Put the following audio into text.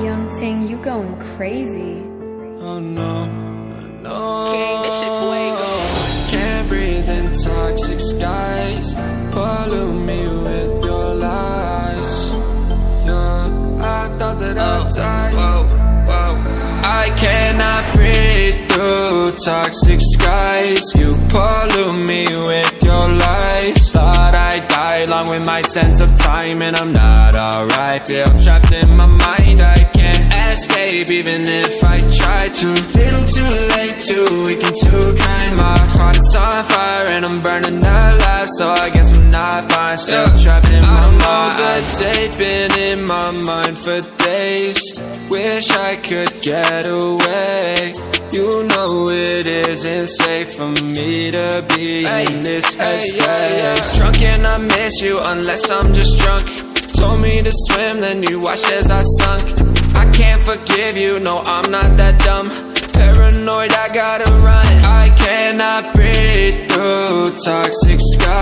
Young Ting, you going crazy. Oh no, no. King, this shit fuego. Can't breathe in toxic skies. Pollute me with your lies. Yeah, I thought that I'd die. I cannot breathe through toxic skies. You pollute me with your lies. Thought I'd die along with my sense of time, and I'm not alright. Feel trapped in my mind, I can't escape even if I try to. Little too late, too weak and too kind. My heart is on fire and I'm burning alive, so I guess I'm not fine. Still trapped in my mind. All the day been in my mind for days. Wish I could get away. You know it isn't safe for me to be in this headspace. Drunk and I miss you unless I'm just drunk. Told me to swim, then you watched as I sunk. I can't forgive you, no I'm not that dumb. Paranoid, I gotta run. I cannot breathe through toxic skies.